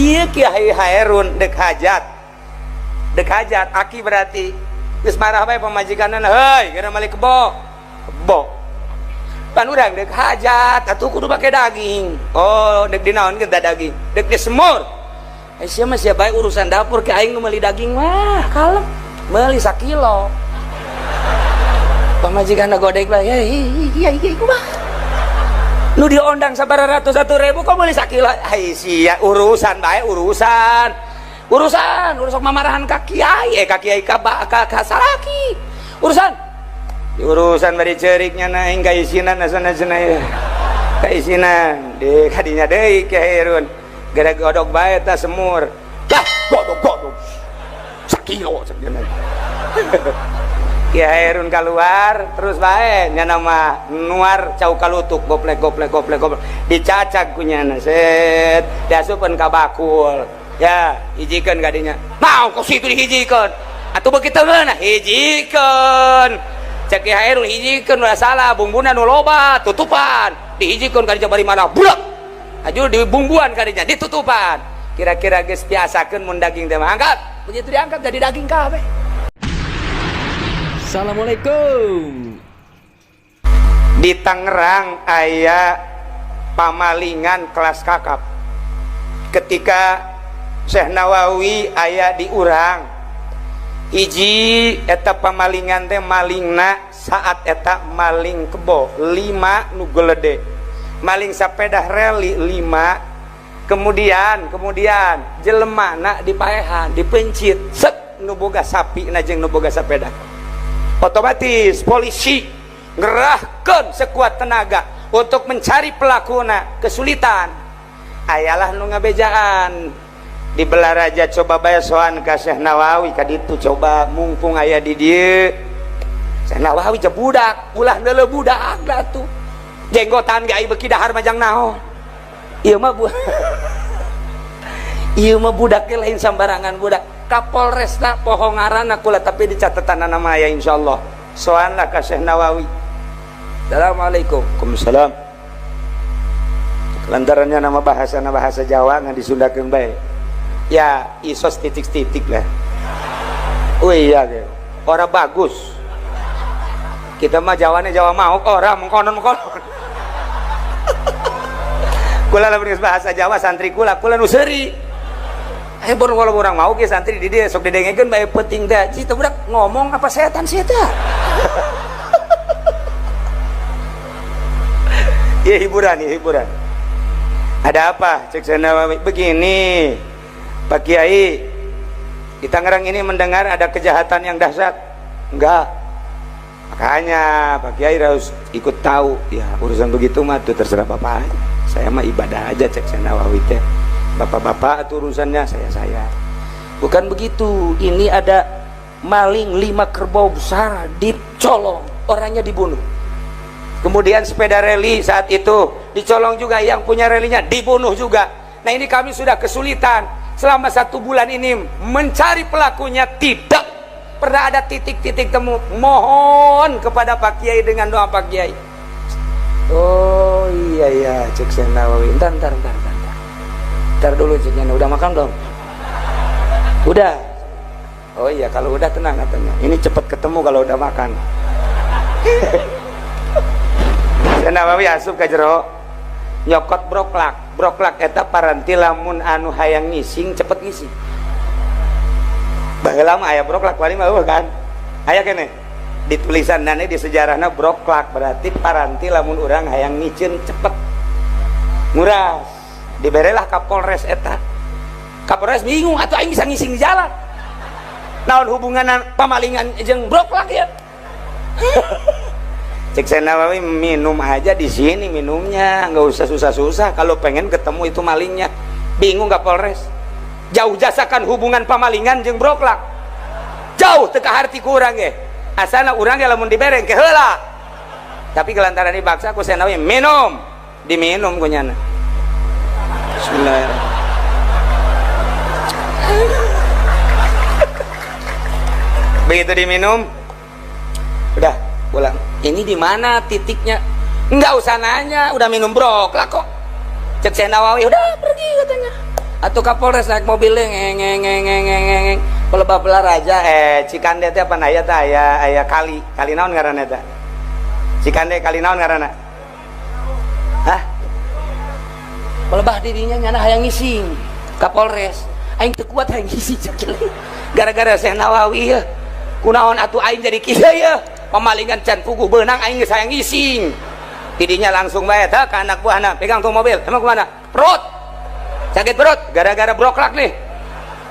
Iya Kiai Hairun dek hajat aki berarti geus marah bae pamajikanna, heuy geura malik kebo pan urang dek hajat atuh kudu pake daging. Oh dek dinaon kita daging dek disemur. Sia mah sia bae urusan dapur ke aing nu meuli daging mah kalem meuli 1 kilo. Pamajikanna godek bae iya kumaha nu diondang sabaratus 1.000 kok meuli 1 kilo. Ai sia urusan bae urusan mamarahan ka kiai ka kiai ka salaki urusan bari ceuriknya naing ka isinan asana-asana ka isinan de kadinya deui Ki Hairun gara godog bae ta semur dah godog 1 kilo sakjana. Ki Hairun keluar terus bae nya nama nuar cau kalutuk goplek dicacak ku nyana set diasupkeun ka bakul ya hijikeun kadinya naon ku situ dihijikeun atuh begitu meunah hijikeun cek Ki Hairun hijikeun ulah salah bumbuna nu loba tutupan dihijikeun kadinya bari mana bulak aju dibumbuan kadinya ditutupan kira-kira geus biasakeun mun daging teh mah angkat begitu diangkat jadi daging kabeh. Assalamualaikum. Di Tangerang aya pamalingan kelas kakap ketika Syekh Nawawi aya di urang hiji eta pamalingan teh malingna saat eta maling kebo 5 nu geledek maling sepeda reli 5 kemudian jelemana dipaehan dipencit set nu boga sapi na jeung nu boga sepeda otomatis polisi ngerahkan sekuat tenaga untuk mencari pelakuna kesulitan ayalah nu ngabejaan di Belaraja coba bae soan ka Syekh Nawawi ka ditu coba mumpung aya di dieu Syekh Nawawi jeung budak ulah deuleu budak da tuh jenggotan ge ai beuki dahar majang naon ieu mah budak ge lain sambarangan budak Kapolresna poho ngaranna kula tapi di catatan nama ya insyaallah soan lah ka Syekh Nawawi. Assalamualaikum. Waalaikumsalam. Lantarannya nama bahasa Jawa ngan disundakeun bae. Ya isos titik-titik lah. Oh iya ge. Ora bagus. Kita mah Jawane Jawa mau ora mengkonon. Kula lamun bahasa Jawa santri kula nu seuri. Hebor walau orang mau ke santri di dia sok didengekeun bae penting teh. Ci teu budak ngomong apa setan sih eta? Ya hiburan. Ada apa? Cek sana begini. Pak Kiai, di Tangerang ini mendengar ada kejahatan yang dahsyat. Enggak. Makanya Pak Kiai harus ikut tahu. Ya, urusan begitu mah tuh terserah Bapak aja. Saya mah ibadah aja cek sana Nawawi teh. Bapak-bapak itu urusannya saya bukan begitu. Ini ada maling 5 kerbau besar dicolong, orangnya dibunuh. Kemudian sepeda reli saat itu dicolong juga, yang punya relinya dibunuh juga. Nah ini kami sudah kesulitan selama 1 bulan ini mencari pelakunya, tidak pernah ada titik-titik temu. Mohon kepada Pak Kiai dengan doa Pak Kiai. Oh iya cek Syekh Nawawi. Ntar dulu ceknya, udah makan belum? Udah. Oh iya kalau udah tenang katanya. Ini cepat ketemu kalau udah makan. Syekh Nawawi asup ka jero nyokot broklak eta paranti lamun anu hayang ngising cepet ngising. Baheula mah aya broklak wali mah kan. Aya keneh. Di tulisanna di sejarahna broklak berarti paranti lamun urang hayang ngiceun cepet. Nguras. Diberelah Kapolres eta. Kapolres bingung atuh aing bisa ngising di jalan. Naon hubungan pamalingan jeung broklak ya? Cek Syekh Nawawi minum aja di sini minumnya, nggak usah susah-susah. Kalau pengen ketemu itu malingnya, bingung Kapolres. Jauh jasakan hubungan pamalingan jeung broklak. Jauh teu ka harti ku urang ge. Asana urang ge lamun dibereng ke heula. Tapi kelantaran dibaksa ku Syekh Nawawi minum, diminum ku nyana. Bismillahirrahmanirrahim. Begitu diminum, udah pulang. Ini di mana titiknya? Enggak usah nanya, udah minum broklak kok. Cek Syekh Nawawi, udah pergi katanya. Atuh Kapolres naik mobilnya ngeng pelebah belah raja Cikande teh apa aya teh aya kali naon ngaranna teh Cikande kali naon ngaranna hah pelebah dirinya nyana hayang ngising Kapolres aing teu kuat hayang ngising gara-gara Syekh Nawawi ya kunaon atuh aing jadi kieu ya pamalingan can puguh beunang aing geus hayang ngising didinya langsung bae teh ka anak buahna pegang tuh mobil emang kemana perut sakit perut gara-gara broklak nih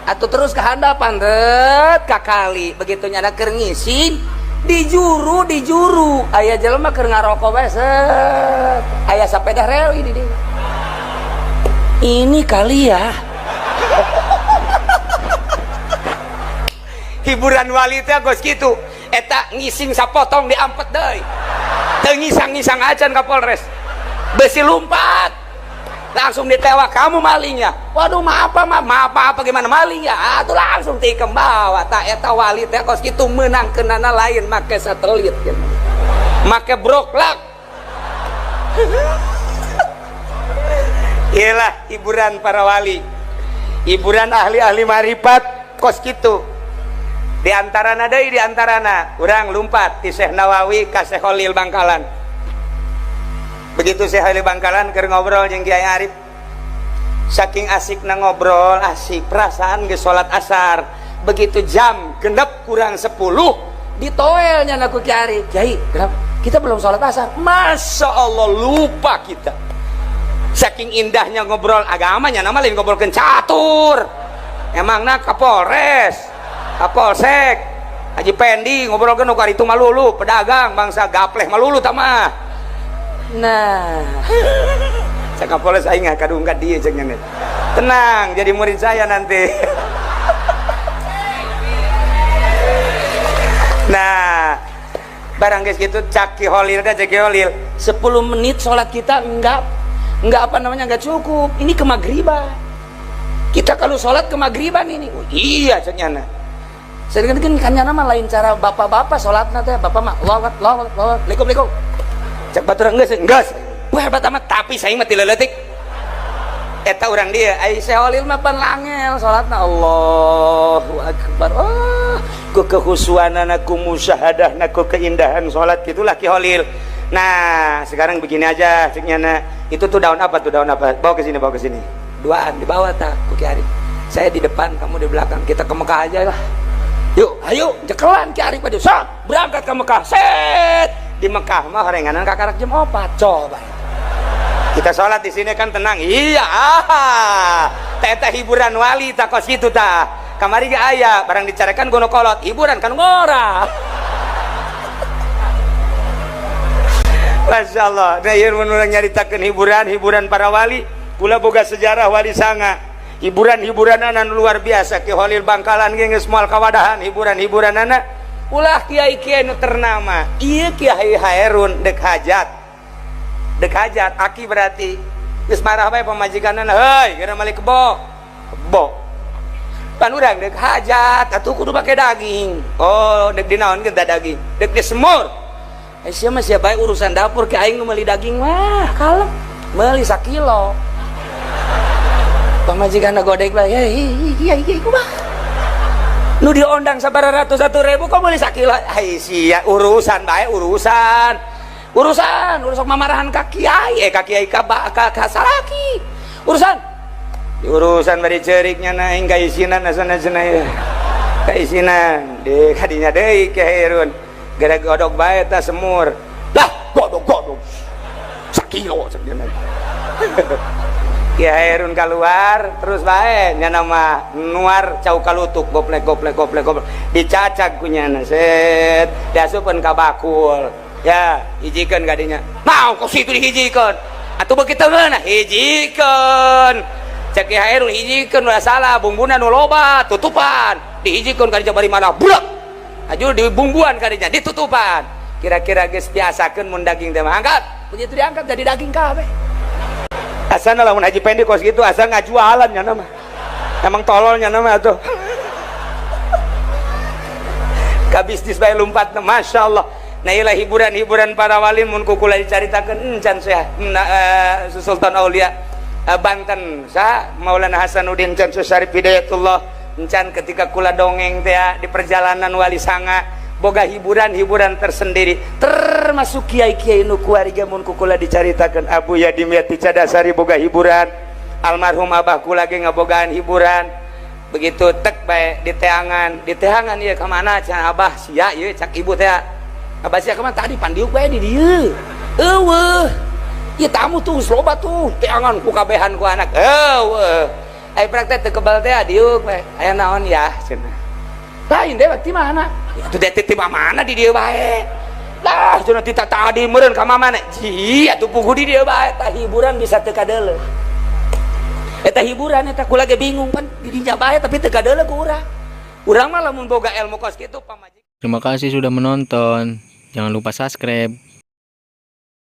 atau terus ke handapan ret ka kali begitu nyana keur ngising di juru aya jelema keur ngarokok bae set aya sepeda rel di dieu ini kali ya hiburan wali teh geus kitu eta ngising sapotong diampet deui teu ngisang-ngisang acan Kapolres besi lumpat langsung ditewak kamu maling ya waduh maaf apa gimana maling ya atuh langsung tikam bawa tak eta wali teh kos kitu meunang kenana lain make satelit gitu make broklak iyalah hiburan para wali hiburan ahli-ahli marifat kos kitu diantarana urang lumpat di Syekh Nawawi ka Syekh Khalil Bangkalan begitu Syekh Khalil Bangkalan keur ngobrol jeung Kiai Arif saking asikna ngobrol asik perasaan geus salat asar begitu jam genep kurang 10 ditoelnya ku Kiai Arif Kiai kenapa kita belum salat asar Masya Allah lupa kita saking indahnya ngobrol agamanya nama lain ngobrolkeun catur emangna Kapolres Kapolsek Haji Pendi ngobrolkeun nu karitu malulu pedagang bangsa gapleh malulu tah mah nah saya Kapolres aing kadungkat dia cek nyanet tenang jadi murid saya nanti nah barang guys gitu caki holil 10 menit sholat kita enggak apa namanya enggak cukup ini kemagriban kita kalau sholat kemagriban ini iya cek nyanet saya kan nama lain cara bapak-bapak sholatna teh bapak mah Allah Assalamualaikum cek batur enggeus wah hebat amat tapi saya mah tileletik eta urang dia ai seolil mah pan langel salatna Allahu akbar ku kekhusyuanana ku musyahadah ku keindahan salat gitulah Ki Holil nah sekarang begini aja ceknya itu tuh daun apa bawa ke sini duaan di bawah tak ku Ki Arif saya di depan kamu di belakang kita ke Mekah aja lah yuk ayo jekelan Ki Arif aja sok berangkat ke Mekah set di Mekah mah horenganan kakarak jam 4 coba kita sholat di sini kan tenang iya teh hiburan wali tak kos gitu tah kamari ge aya barang dicarekan gono kolot hiburan kan ngora Masya Allah nah ieu mun nyaritakeun hiburan para wali kula boga sejarah wali sanga hiburan-hiburanana luar biasa Ki Khalil Bangkalan ge geus moal kawadahan hiburan-hiburanana ulah kiai-kiai nu ternama ieu Kiai Hairun dek hajat aki berarti geus marah bae pamajikanana heuy geura mali kebo pan urang dek hajat atuh kudu make daging oh dek dinaon geus daging dek disemur sia mah sia bae urusan dapur ki aing nu meuli daging mah kalem meuli 1 kilo pamajikanna godek bae iya kumaha nu diondang sabaratus 1.000 kok boleh 1 kilo sia urusan bae urusan mamarahan ka kiai ka kiai ka salaki urusan bari ceuriknya na hingga isinan asana-asana ya kaisinan de kadinya deui Ki Hairun gara godog bae ta semur lah godog 1 kilo sakjana Ki Hairun keluar terus bae nya nama nuar cau kalutuk goplek dicacak kunyana set diasupkeun ka bakul ya hijikeun gadinya mau kok situ dihijikeun atuh begitu geuna hijikeun cek Ki Hairun hijikeun ulah salah bumbuna nu loba tutupan dihijikeun kadinya bari mana blek ajur dibumbuan kadinya ditutupan kira-kira geus biasakeun mun daging teh angkat begitu diangkat jadi daging kabeh asana lamun Haji Pendi kos gitu asal ngajualan nya nama emang tololnya nama atuh ka bisnis bae lumpat Masya Allah nah iyalah hiburan para wali mun kukula dicaritakeun encan Syekh Sultan Aulia Banten sa Maulana Hasanuddin Can Susarif Hidayatullah encan ketika kula dongeng teh di perjalanan wali sanga boga hiburan tersendiri termasuk kiai-kiai nu kuariga mun kula dicaritakeun Abu Yadim Yati Cadasari boga hiburan, almarhum abah kula ge ngabogaan hiburan. Begitu tek bae di teangan ieu ka mana can abah sia ieu cak ibu teh abah sia ka mana tadi pandiuk bae di dieu eueuh ieu tamu tuh loba tuh teangan ku kabehan ku anak eueuh ai praktek teu kebal teh diuk bae aya naon ya cenah lain deh ti mana atuh deh ti mana di dieu bae lah cenah ti tadi meureun ka mamana ji atuh puguh di dieu bae tah hiburan bisa teu kadeuleu. Eta hiburan eta kula ge bingung pan di dinya bae tapi teu kadeuleu ku urang. Urang mah lamun boga ilmu kos kitu pamajik. Terima kasih sudah menonton. Jangan lupa subscribe.